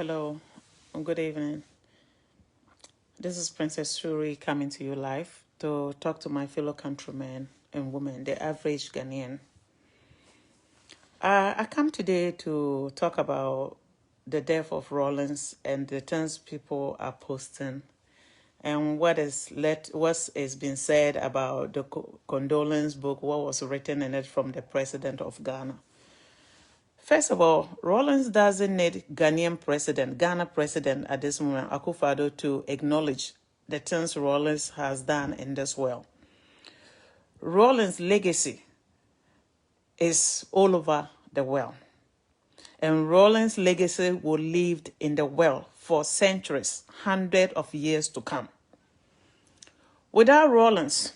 Hello, good evening. This is Princess Shuri coming to you live to talk to my fellow countrymen and women, the average Ghanaian. I come today to talk about the death of Rawlings and the things people are posting and what is been said about the condolence book, what was written in it from the president of Ghana. First of all, Rawlings doesn't need Ghana president at this moment, Akufo-Addo, to acknowledge the things Rawlings has done in this world. Rawlings' legacy is all over the world. And Rawlings' legacy will live in the world for centuries, hundreds of years to come. Without Rawlings,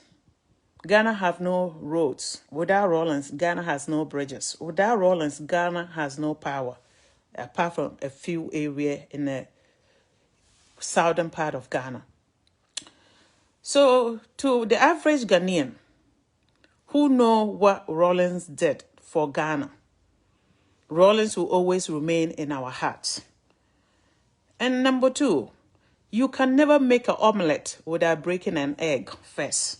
Ghana have no roads. Without Rawlings, Ghana has no bridges. Without Rawlings, Ghana has no power, apart from a few areas in the southern part of Ghana. So, to the average Ghanaian who know what Rawlings did for Ghana, Rawlings will always remain in our hearts. And number two, you can never make an omelette without breaking an egg first.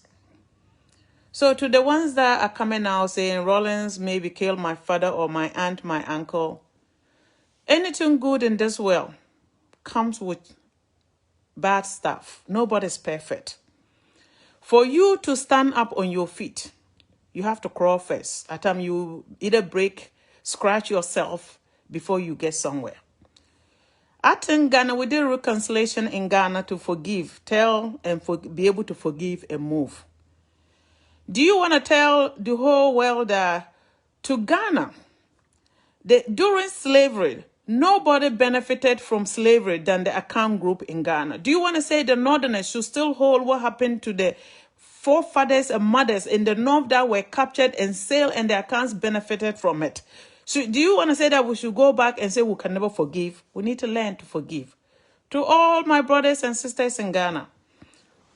So to the ones that are coming out saying Rawlings maybe killed my father or my aunt, my uncle, anything good in this world comes with bad stuff. Nobody's perfect. For you to stand up on your feet, you have to crawl first. At times you either scratch yourself before you get somewhere. I think Ghana, we did reconciliation in Ghana to forgive, be able to forgive and move. Do you want to tell the whole world that to Ghana, during slavery, nobody benefited from slavery than the Akan group in Ghana? Do you want to say the Northerners should still hold what happened to the forefathers and mothers in the North that were captured and sailed and the Akans benefited from it? So do you want to say that we should go back and say we can never forgive? We need to learn to forgive. To all my brothers and sisters in Ghana,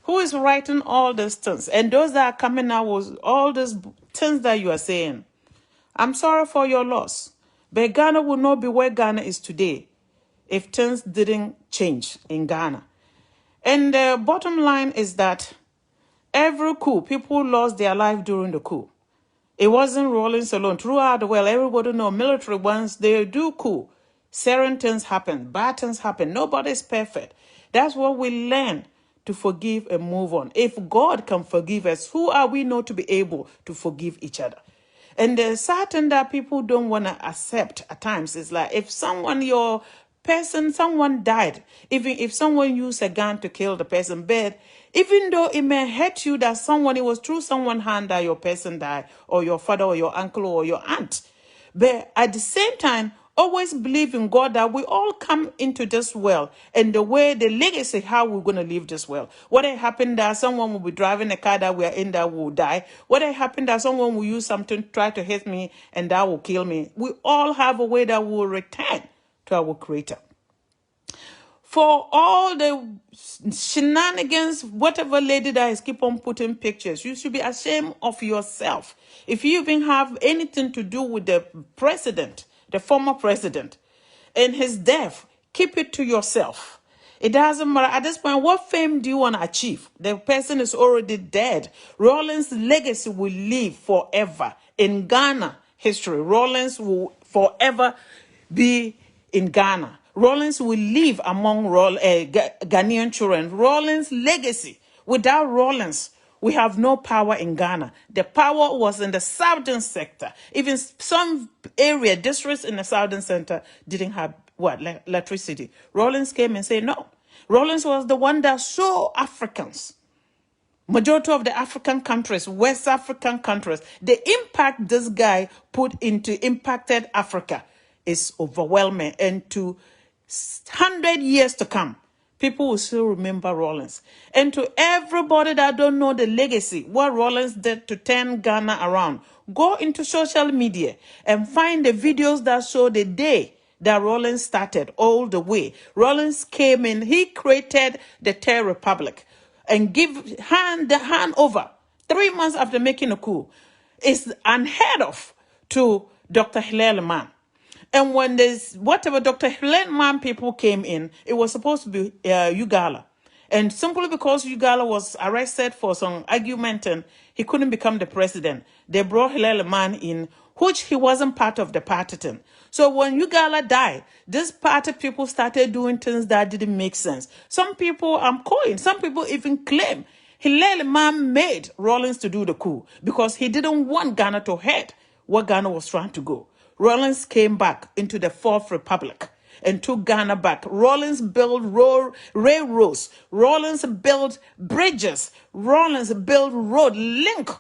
who is writing all these things? And those that are coming out with all these things that you are saying, I'm sorry for your loss. But Ghana will not be where Ghana is today if things didn't change in Ghana. And the bottom line is that every coup, people lost their life during the coup. It wasn't Rawlings alone. Throughout the world, everybody knows military ones, they do coup. Certain things happen, bad things happen. Nobody's perfect. That's what we learn, to forgive and move on. If God can forgive us, who are we not to be able to forgive each other? And there's certain that people don't want to accept at times. It's like if someone died, even if someone used a gun to kill the person, but even though it may hurt you that it was through someone's hand that your person died, or your father or your uncle or your aunt. But at the same time, always believe in God that we all come into this world and the legacy, how we're going to live this world. What happened that someone will be driving a car that we are in that will die. What happened that someone will use something to try to hit me and that will kill me. We all have a way that will return to our Creator. For all the shenanigans, whatever lady that is keep on putting pictures, you should be ashamed of yourself. If you even have anything to do with the president, the former president, and his death, keep it to yourself. It doesn't matter. At this point, what fame do you want to achieve? The person is already dead. Rawlings' legacy will live forever in Ghana history. Rawlings will forever be in Ghana. Rawlings will live among Ghanaian children. Rawlings' legacy. Without Rawlings, we have no power in Ghana. The power was in the southern sector. Even some districts in the southern center didn't have electricity. Rawlings came and said no. Rawlings was the one that saw Africans. Majority of the African countries, West African countries, the impact this guy impacted Africa is overwhelming. And to 100 years to come, people will still remember Rawlings. And to everybody that don't know the legacy, what Rawlings did to turn Ghana around, go into social media and find the videos that show the day that Rawlings started all the way. Rawlings came in, he created the Third Republic and the hand over 3 months after making a coup. It's unheard of to Dr. Hilal Mann. And when there's whatever Dr. Helen Man people came in, it was supposed to be Ugala. And simply because Ugala was arrested for some argument and he couldn't become the president, they brought Hillel Man in, which he wasn't part of the party thing. So when Ugala died, this party people started doing things that didn't make sense. Some people, some people even claim Hillel Man made Rawlings to do the coup because he didn't want Ghana to head where Ghana was trying to go. Rawlings came back into the Fourth Republic and took Ghana back. Rawlings built railroads. Rawlings built bridges. Rawlings built road link.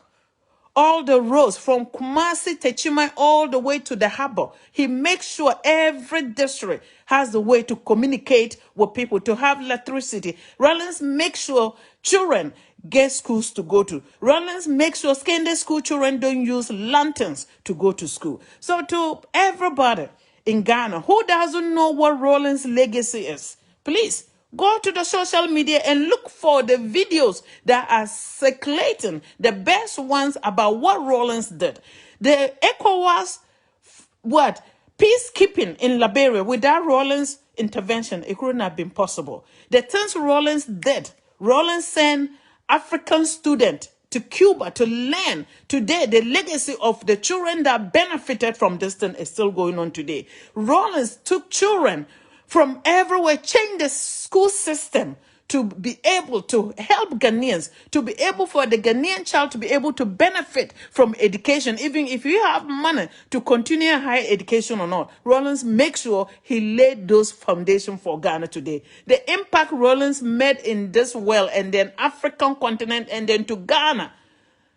All the roads from Kumasi, Techimai, all the way to the harbor. He makes sure every district has a way to communicate with people, to have electricity. Rawlings makes sure children get schools to go to. Rawlings makes sure secondary school children don't use lanterns to go to school. So to everybody in Ghana who doesn't know what Rawlings' legacy is, please go to the social media and look for the videos that are circulating, the best ones about what Rawlings did. The ECOWAS, peacekeeping in Liberia, without Rawlings' intervention, it couldn't have been possible. The things Rawlings did, Rawlings sent African students to Cuba to learn. Today, the legacy of the children that benefited from this thing is still going on today. Rawlings took children from everywhere, changed the school system to be able to help Ghanaians, to be able for the Ghanaian child to be able to benefit from education, even if you have money to continue higher education or not. Rawlings makes sure he laid those foundations for Ghana today. The impact Rawlings made in this world and then African continent and then to Ghana,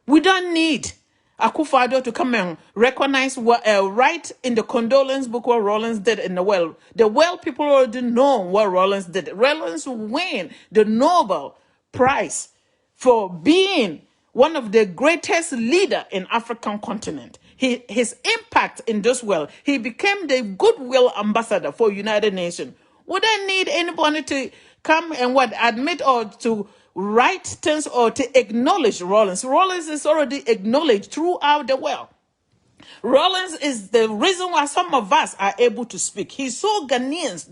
we don't need Akufo-Addo to come and recognize what write in the condolence book what Rawlings did in the world. The world people already know what Rawlings did. Rawlings won the Nobel Prize for being one of the greatest leader in African continent. His impact in this world, he became the goodwill ambassador for United Nations. We don't need anybody to come and admit or to write things or to acknowledge Rawlings. Rawlings is already acknowledged throughout the world. Rawlings is the reason why some of us are able to speak. He saw Ghanaians,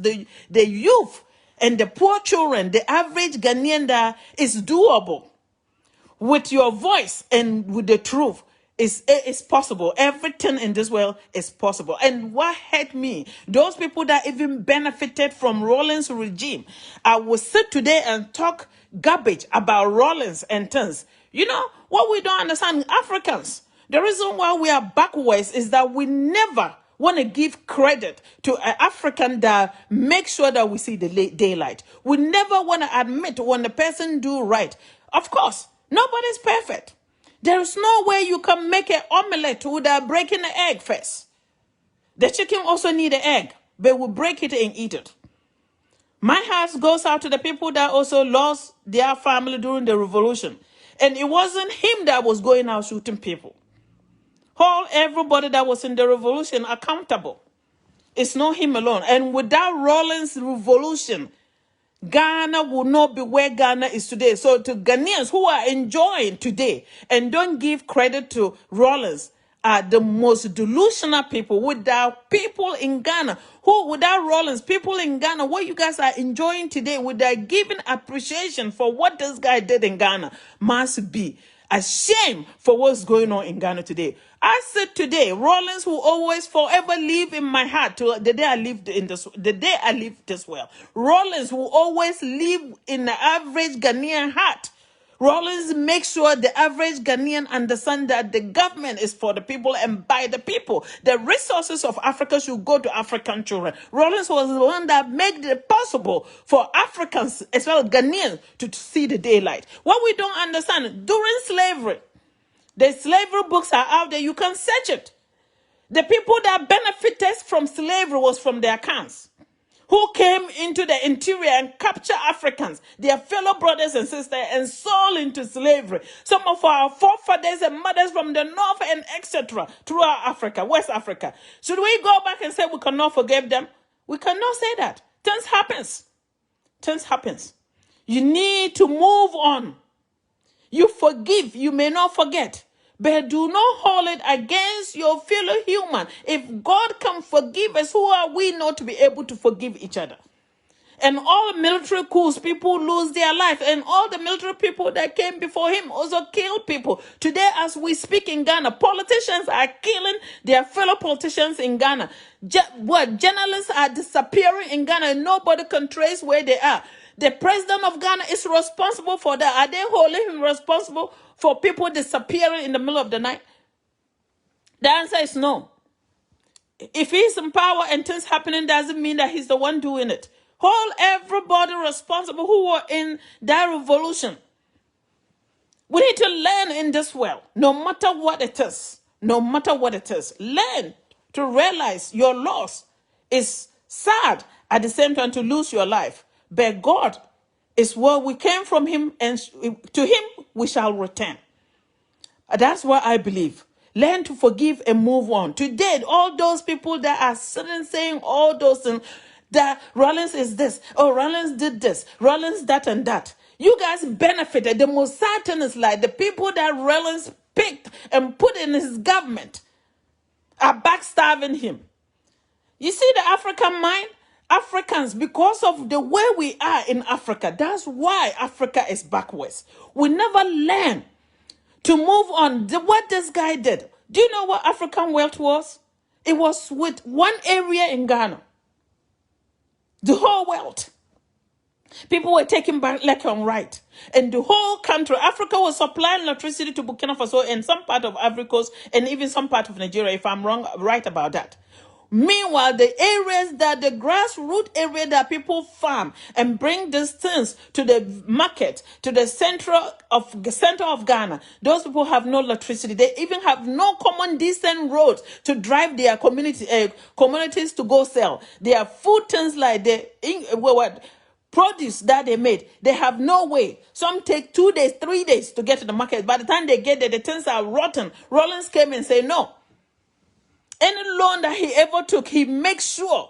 the youth and the poor children, the average Ghanaian that is doable. With your voice and with the truth, it's possible. Everything in this world is possible. And what hurt me, those people that even benefited from Rawlings' regime, I will sit today and talk garbage about Rawlings and things. You know, what we don't understand, Africans, the reason why we are backwards is that we never want to give credit to an African that makes sure that we see the daylight. We never want to admit when the person do right. Of course, nobody's perfect. There is no way you can make an omelette without breaking the egg first. The chicken also need an egg, but we break it and eat it. My heart goes out to the people that also lost their family during the revolution. And it wasn't him that was going out shooting people. Hold everybody that was in the revolution accountable. It's not him alone. And without Rawlings' revolution, Ghana will not be where Ghana is today. So to Ghanaians who are enjoying today and don't give credit to Rawlings, are the most delusional people. Without people in Ghana, without Rawlings, people in Ghana, what you guys are enjoying today, without giving appreciation for what this guy did in Ghana, must be a shame for what's going on in Ghana today. I said today, Rawlings will always forever live in my heart till the day I leave this world. Rawlings will always live in the average Ghanaian heart. Rawlings makes sure the average Ghanaian understand that the government is for the people and by the people. The resources of Africa should go to African children. Rawlings was the one that made it possible for Africans, as well as Ghanaians, to see the daylight. What we don't understand, during slavery, the slavery books are out there. You can search it. The people that benefited from slavery was from their accounts. Who came into the interior and captured Africans, their fellow brothers and sisters, and sold into slavery. Some of our forefathers and mothers from the north and etc. throughout Africa, West Africa. Should we go back and say we cannot forgive them? We cannot say that. Things happens. Things happens. You need to move on. You forgive, you may not forget. but do not hold it against your fellow human. If God can forgive us, who are we not to be able to forgive each other? And all military coups, people lose their life. And all the military people that came before him also killed people. Today, as we speak in Ghana, politicians are killing their fellow politicians in Ghana. Journalists are disappearing in Ghana and nobody can trace where they are. The president of Ghana is responsible for that. Are they holding him responsible for people disappearing in the middle of the night? The answer is no. If he's in power and things happening, doesn't mean that he's the one doing it. Hold everybody responsible who were in that revolution. We need to learn in this world, no matter what it is. No matter what it is. Learn to realize your loss is sad, at the same time to lose your life. But God is where we came from him, and to him we shall return. That's what I believe. Learn to forgive and move on. Today, all those people that are sitting saying all those things, that Rawlings is this, oh, Rawlings did this, Rawlings that and that. You guys benefited. The most certain is like the people that Rawlings picked and put in his government are backstabbing him. You see the African mind? Africans, because of the way we are in Africa, that's why Africa is backwards. We never learn to move on. What this guy did. Do you know what African wealth was? It was with one area in Ghana. The whole wealth. People were taking back left and right. And the whole country, Africa was supplying electricity to Burkina Faso and some part of Ivory Coast and even some part of Nigeria, if I'm right about that. Meanwhile, the areas that the grassroots area that people farm and bring these things to the market, to the center of Ghana, those people have no electricity. They even have no common decent roads to drive their communities to go sell. Their food things like produce that they made, they have no way. Some take 2 days, 3 days to get to the market. By the time they get there, the things are rotten. Rawlings came and said no. Any loan that he ever took, he makes sure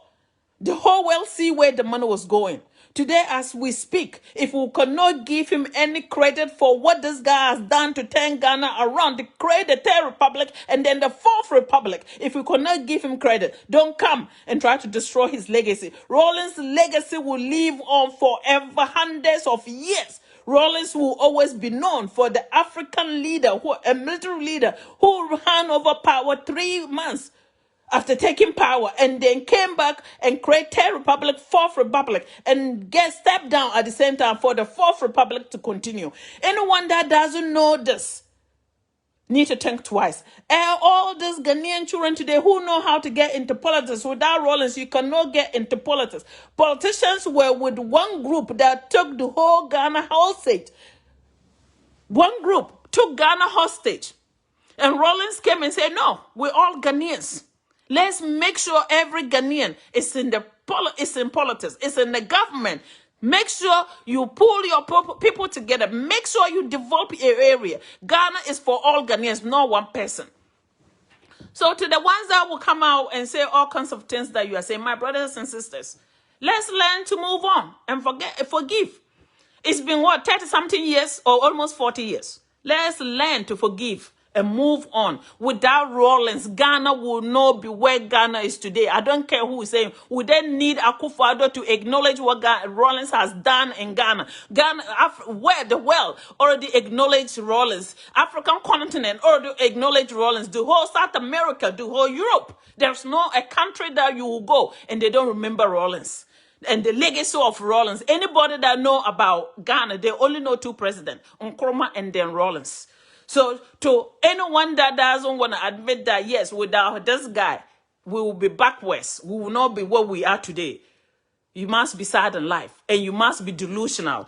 the whole world see where the money was going. Today, as we speak, if we cannot give him any credit for what this guy has done to turn Ghana around, to create the Third Republic and then the Fourth Republic, if we cannot give him credit, don't come and try to destroy his legacy. Rawlings' legacy will live on forever, hundreds of years. Rawlings will always be known for the African leader, a military leader, who ran over power 3 months after taking power and then came back and created Third Republic, Fourth Republic, and get stepped down at the same time for the Fourth Republic to continue. Anyone that doesn't know this need to think twice. And all these Ghanaian children today who know how to get into politics, without Rawlings, you cannot get into politics. Politicians were with one group that took the whole Ghana hostage. One group took Ghana hostage. And Rawlings came and said, no, we're all Ghanaians. Let's make sure every Ghanaian is in politics, is in the government. Make sure you pull your people together. Make sure you develop your area. Ghana is for all Ghanaians, not one person. So to the ones that will come out and say all kinds of things that you are saying, my brothers and sisters, let's learn to move on and forgive. It's been 30-something years or almost 40 years. Let's learn to forgive and move on. Without Rawlings, Ghana will not be where Ghana is today. I don't care who is saying. We then need Akufo-Addo to acknowledge what Rawlings has done in Ghana. Where the world already acknowledged Rawlings. African continent already acknowledged Rawlings. The whole South America, the whole Europe. There's no a country that you will go and they don't remember Rawlings. And the legacy of Rawlings. Anybody that know about Ghana, they only know 2 presidents, Nkrumah and then Rawlings. So to anyone that doesn't want to admit that, yes, without this guy, we will be backwards. We will not be where we are today. You must be sad in life and you must be delusional.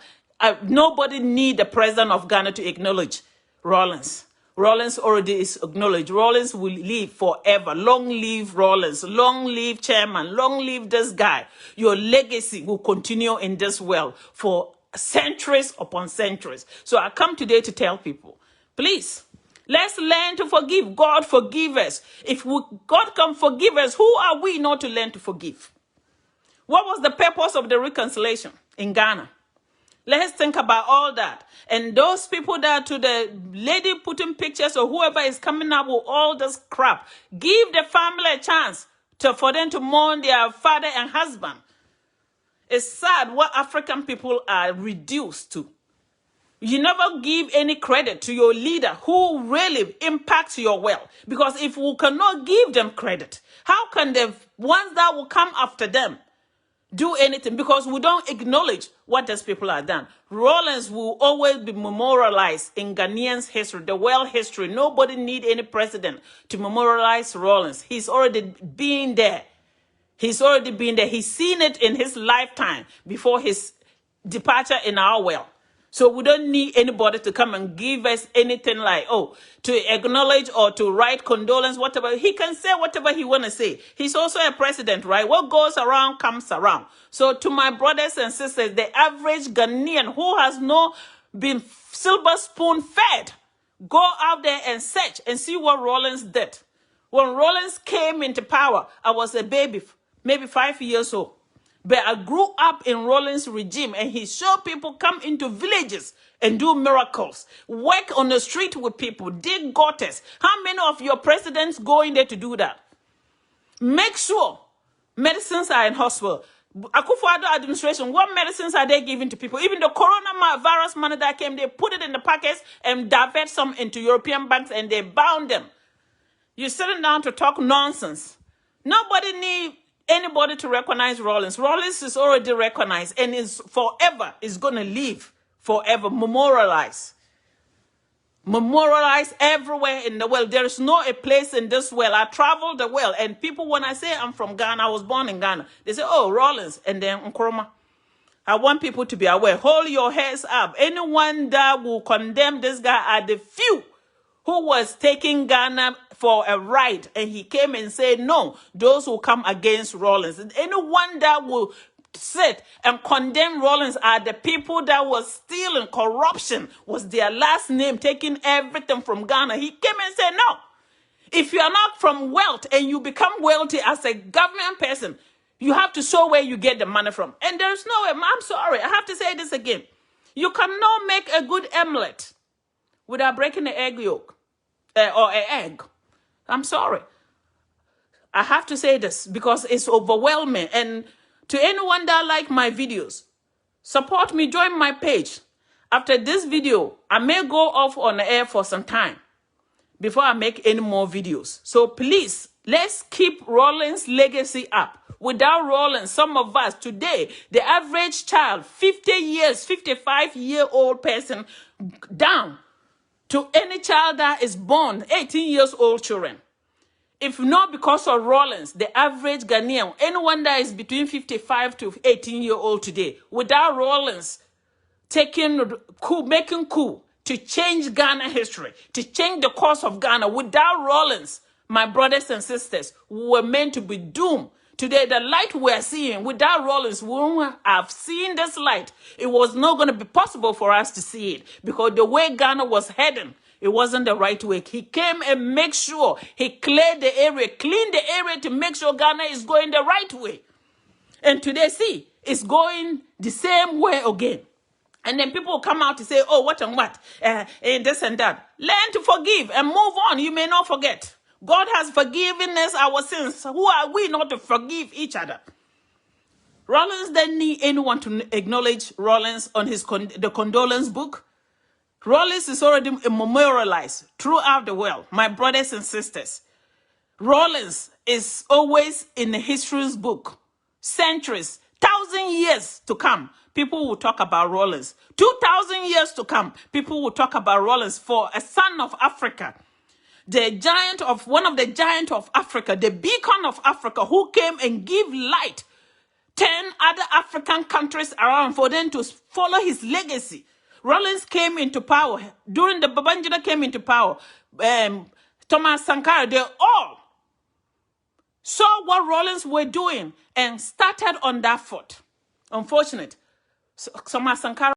Nobody need the president of Ghana to acknowledge Rawlings. Rawlings already is acknowledged. Rawlings will live forever. Long live Rawlings. Long live chairman. Long live this guy. Your legacy will continue in this world for centuries upon centuries. So I come today to tell people, please, let's learn to forgive. God forgive us. If God can forgive us, who are we not to learn to forgive? What was the purpose of the reconciliation in Ghana? Let's think about all that. And those people that, to the lady putting pictures or whoever is coming up with all this crap, give the family a chance for them to mourn their father and husband. It's sad what African people are reduced to. You never give any credit to your leader who really impacts your wealth. Because if we cannot give them credit, how can the ones that will come after them do anything? Because we don't acknowledge what these people have done. Rawlings will always be memorialized in Ghanaians' history, the world history. Nobody need any president to memorialize Rawlings. He's already been there. He's already been there. He's seen it in his lifetime before his departure in our world. So we don't need anybody to come and give us anything like, oh, to acknowledge or to write condolence, whatever. He can say whatever he want to say. He's also a president, right? What goes around comes around. So to my brothers and sisters, the average Ghanaian who has not been silver spoon fed, go out there and search and see what Rawlings did. When Rawlings came into power, I was a baby, maybe 5 years old. But I grew up in Rawlings' regime, and he showed people come into villages and do miracles, work on the street with people, dig gutters. How many of your presidents go in there to do that? Make sure medicines are in hospital. Akufo-Addo administration, what medicines are they giving to people? Even the coronavirus money that came, they put it in the packets and divert some into European banks, and they bound them. You're sitting down to talk nonsense. Nobody needs anybody to recognize Rawlings. Rawlings is already recognized and is forever, is going to live forever, memorialized. Memorialized everywhere in the world. There is no a place in this world. I traveled the world, and people, when I say I'm from Ghana, I was born in Ghana, they say, oh, Rawlings, and then Nkrumah. I want people to be aware. Hold your heads up. Anyone that will condemn this guy are the few who was taking Ghana for a ride, and he came and said, no, those who come against Rawlings. And anyone that will sit and condemn Rawlings are the people that was stealing. Corruption was their last name, taking everything from Ghana. He came and said, no, if you are not from wealth and you become wealthy as a government person, you have to show where you get the money from. And there's no way, I'm sorry, I have to say this again. You cannot make a good omelet without breaking the egg yolk or an egg. I'm sorry. I have to say this because it's overwhelming. And to anyone that like my videos, support me, join my page. After this video, I may go off on the air for some time before I make any more videos. So please, let's keep Rawlings' legacy up. Without Rawlings, some of us today, the average child, 50 years, 55-year-old person down, to any child that is born, 18 years old children. If not because of Rawlings, the average Ghanaian, anyone that is between 55 to 18-year-old today, without Rawlings making coup to change Ghana history, to change the course of Ghana, without Rawlings, my brothers and sisters, we were meant to be doomed. Today, the light we are seeing, without Rawlings, we wouldn't have seen this light. It was not going to be possible for us to see it because the way Ghana was heading, it wasn't the right way. He came and made sure he cleared the area, cleaned the area to make sure Ghana is going the right way. And today, see, it's going the same way again. And then people come out to say, oh, what and what, this and that. Learn to forgive and move on. You may not forget. God has forgiven us our sins. Who are we not to forgive each other? Rawlings didn't need anyone to acknowledge Rawlings on the condolence book. Rawlings is already memorialized throughout the world, my brothers and sisters. Rawlings is always in the history's book. Centuries, 1,000 years to come, people will talk about Rawlings. 2,000 years to come, people will talk about Rawlings for a son of Africa. One of the giants of Africa, the beacon of Africa, who came and gave light 10 other African countries around for them to follow his legacy. Rawlings came into power. During the Babangida came into power, Thomas Sankara, they all saw what Rawlings were doing and started on that foot. Unfortunate. Thomas Sankara